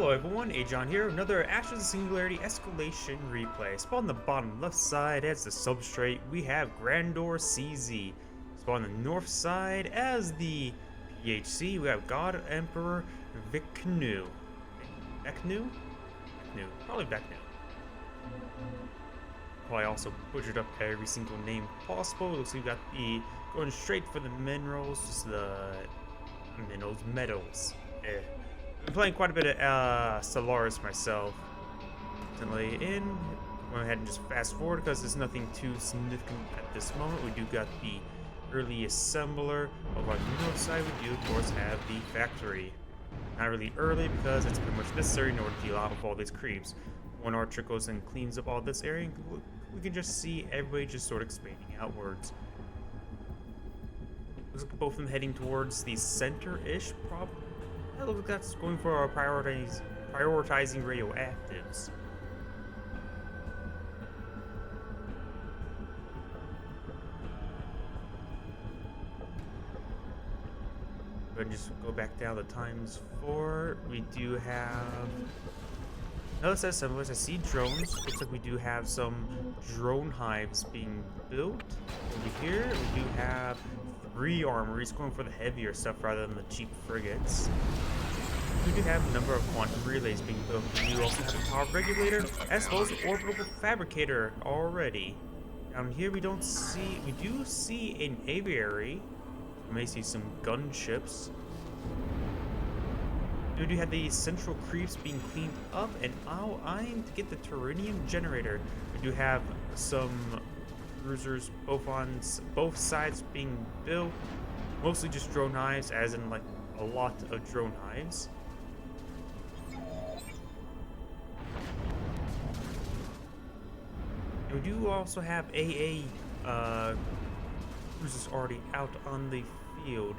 Hello everyone, Agion here, another Ashes of Singularity Escalation replay. Spawn on the bottom left side as the substrate, we have Grandor-CZ. Spawn on the north side as the PHC, we have God Emperor Vecnu. Vecnu? Vecnu. Probably Vecnu. Probably also butchered up every single name possible. Looks like we got the going straight for the minerals, just the metals. Been playing quite a bit of Solaris myself recently, and went ahead and just fast forward because there's nothing too significant at this moment. We do got the early assembler of our north side. We do of course have the factory. Not really early because it's pretty much necessary in order to deal out of all these creeps. One archer goes and cleans up all this area, and we can just see everybody just sort of expanding outwards. Looks like both of them heading towards the center-ish, probably. That looks like that's going for our prioritizing radioactives. Go ahead and just go back down the times 4. We do have another set of assemblers. I see drones. Looks like we do have some drone hives being built. Over here, we do have 3 armories going for the heavier stuff rather than the cheap frigates. We do have a number of quantum relays being built. We do also have a power regulator as well as an orbital fabricator already. Down here we do see an aviary. We may see some gunships. We do have the central creeps being cleaned up, and now I'm to get the Turinium generator. We do have some cruisers both sides being built, mostly just drone hives, as in like a lot of drone hives. And we do also have AA cruisers already out on the field.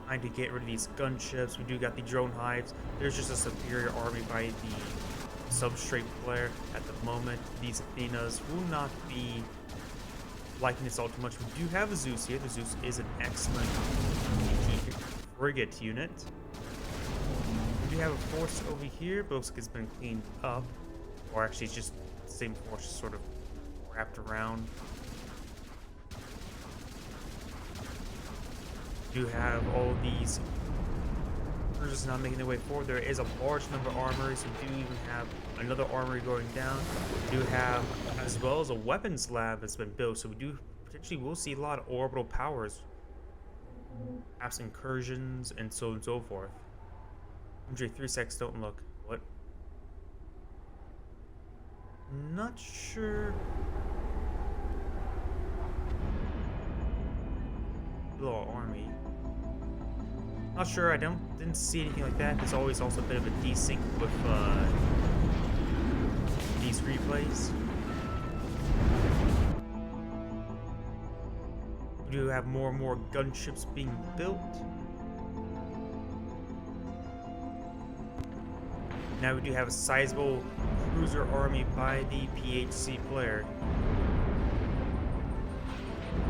Trying to get rid of these gunships. We do got the drone hives. There's just a superior army by the substrate player at the moment. These Athenas will not be liking this all too much. We do have a Zeus here. The Zeus is an excellent frigate unit. We do have a force over here, but looks like it's been cleaned up. Or actually, it's just the same force sort of wrapped around. We do have all these cruisers now making their way forward. There is a large number of armories. We do even have another armory going down. We do have, as well as a weapons lab that's been built. So we do potentially will see a lot of orbital powers, perhaps incursions, and so on and so forth. 103 secs don't look. What? Not sure. Little army. Not sure. I didn't see anything like that. There's always also a bit of a desync with these replays. We do have more and more gunships being built. Now we do have a sizable cruiser army by the PHC player.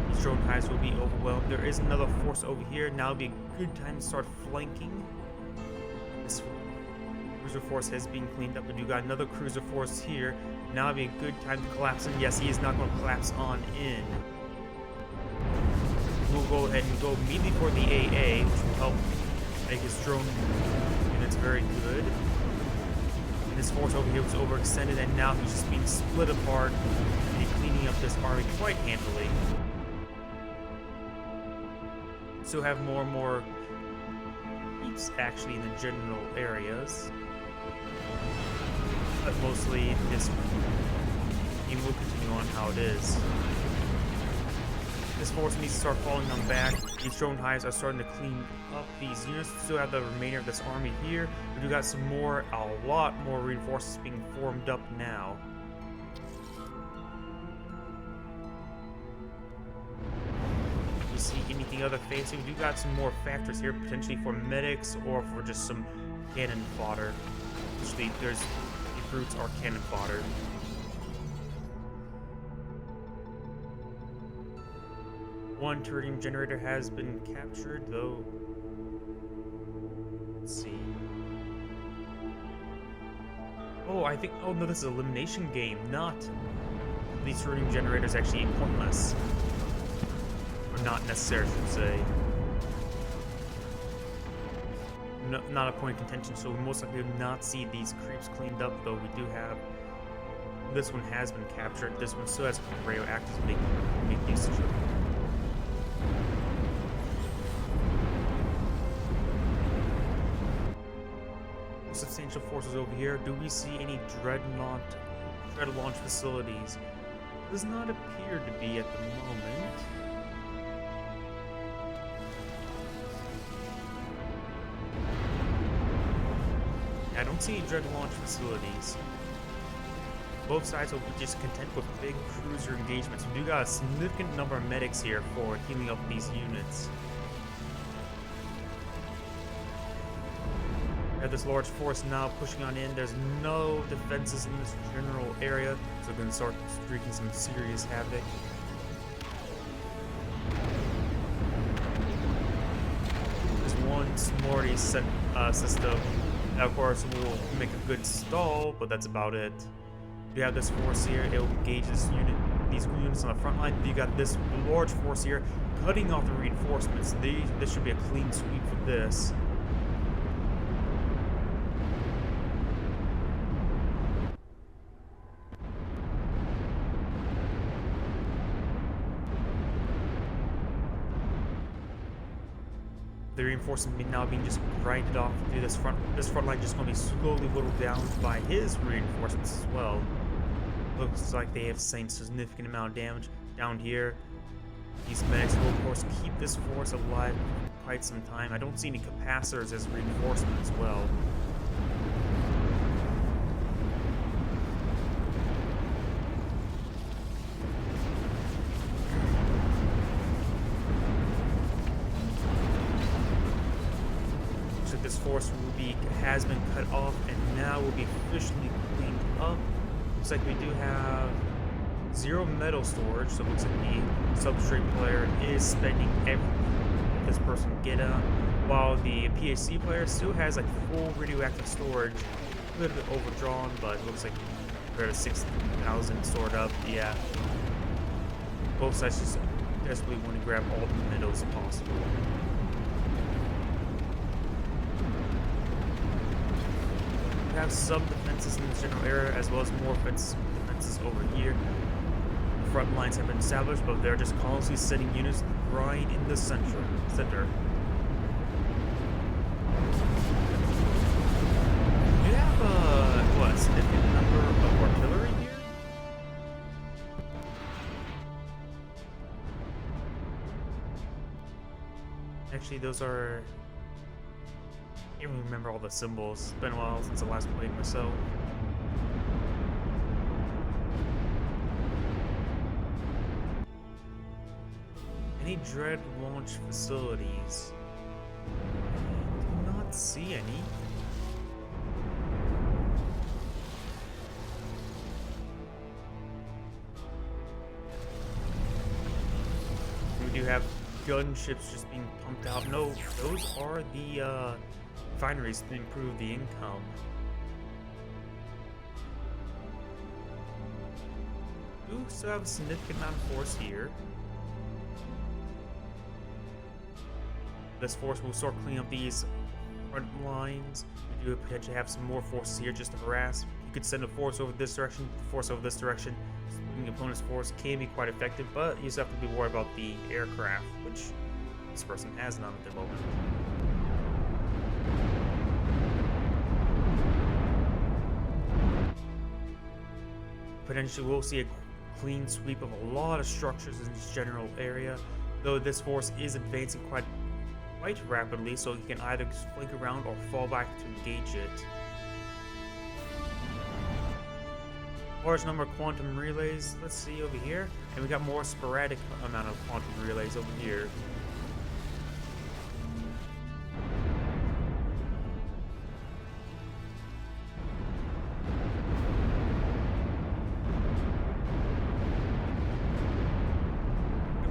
These drone hives will be overwhelmed. There is another force over here. Now would be a good time to start flanking. This cruiser force has been cleaned up. We do got another cruiser force here. Now would be a good time to collapse in. Yes, he is not going to collapse on in. We'll go ahead and go immediately for the AA, which will help make his drone units very good. And this force over here was overextended, and now he's just being split apart and cleaning up this army quite handily. Still have more and more creeps actually in the general areas, but mostly this game will continue on how it is. This force needs to start falling on back. These drone hives are starting to clean up these units. Still have the remainder of this army here. We do got some more, a lot more reinforcements being formed up now. You see anything other fancy? We do got some more factors here, potentially for medics or for just some cannon fodder. Usually there's the fruits are cannon fodder. One Turinium generator has been captured, though. Let's see. Oh, I think. Oh no, this is an elimination game, not. These running generators actually pointless. Or not necessary, I should say. No, not a point of contention, so we most likely will not see these creeps cleaned up, though we do have. This one has been captured. This one still has radioactive make usage of it. Substantial forces over here. Do we see any dread launch facilities? Does not appear to be at the moment. I don't see any dread launch facilities. Both sides will be just content with big cruiser engagements. We do got a significant number of medics here for healing up these units. We have this large force now pushing on in. There's no defenses in this general area, so we're going to start wreaking some serious havoc. There's one smarty system that, of course, will make a good stall, but that's about it. You have this force here, it will engage these units on the front line. You got this large force here cutting off the reinforcements. This should be a clean sweep for this. The reinforcement now being just grinded off through this front line, just going to be slowly whittled down by his reinforcements as well. Looks like they have sustained a significant amount of damage down here. These medics will, of course, keep this force alive for quite some time. I don't see any capacitors as reinforcement as well. So this force has been cut off and now will be officially cleaned up. Looks like we do have 0 metal storage, so it looks like the substrate player is spending everything this person can get on, while the PHC player still has like full radioactive storage, a little bit overdrawn, but it looks like compared to 6,000 stored up. Yeah, both sides just desperately want to grab all the metals possible. Have some defenses in this general area, as well as more defenses over here. The front lines have been established, but they're just constantly sending units right in the center. Do you have what, a significant number of artillery here? Actually, those are. I can't even remember all the symbols. It's been a while since I last played myself. Any dread launch facilities? I do not see any. We do have gunships just being pumped out. No, those are the refineries to improve the income. We still have a significant amount of force here. This force will start cleaning up these front lines. We do potentially have some more forces here just to harass. You could send a force over this direction, force over this direction. Splitting opponent's force can be quite effective, but you just have to be worried about the aircraft, which this person has none at the moment. Potentially we'll see a clean sweep of a lot of structures in this general area, though this force is advancing quite rapidly, so he can either flank around or fall back to engage it. Large number of quantum relays, let's see over here, and we got more sporadic amount of quantum relays over here.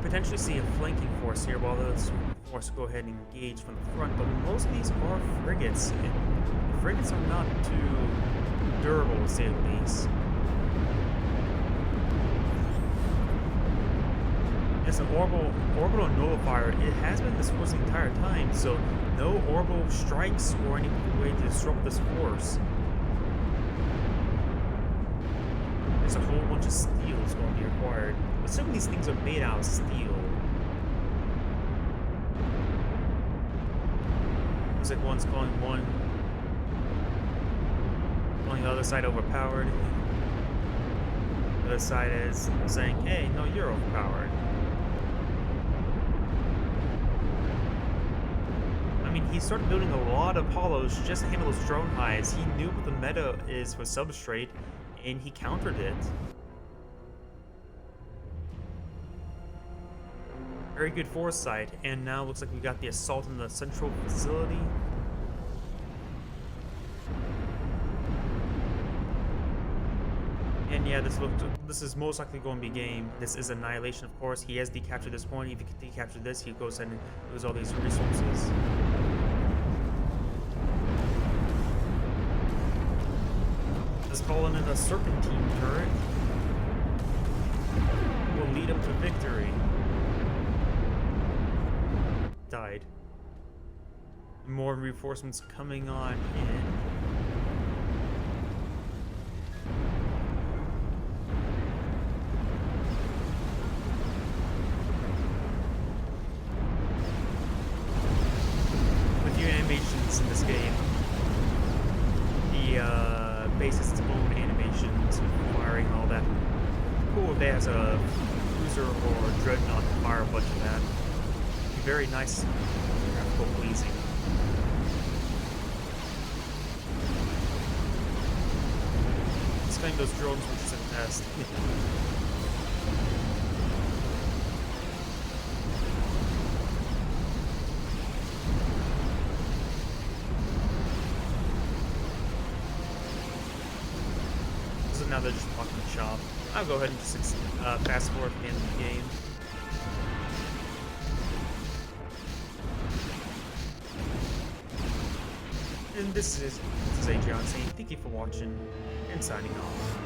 potentially see a flanking force here while this force go ahead and engage from the front, but most of these are frigates, and the frigates are not too durable, to say the least. As an orbital nullifier, it has been this force the entire time, so no orbital strikes or any way to disrupt this force. There's a whole bunch of steel is going to be required. But some of these things are made out of steel. Looks like one's calling the other side overpowered. The other side is saying, hey, no, you're overpowered. I mean, he started building a lot of Apollos just to handle those drone hives. He knew what the meta is for substrate, and he countered it. Very good foresight, and now looks like we got the assault in the central facility. And yeah, this is most likely going to be game. This is Annihilation, of course. He has decaptured this point. If he can decapture this, he goes ahead and lose all these resources. Let's call in a Serpentine turret. Will lead him to victory. Died. More reinforcements coming on in. With few animations in this game, the base has its own animations, firing all that. Cool if it has a cruiser or dreadnought to fire a bunch of that. Very nice, graphical pleasing. Just getting those drones were just a test. So now they're just walking the shop. I'll go ahead and just fast forward at the end of the game. And this is AotS saying thank you for watching and signing off.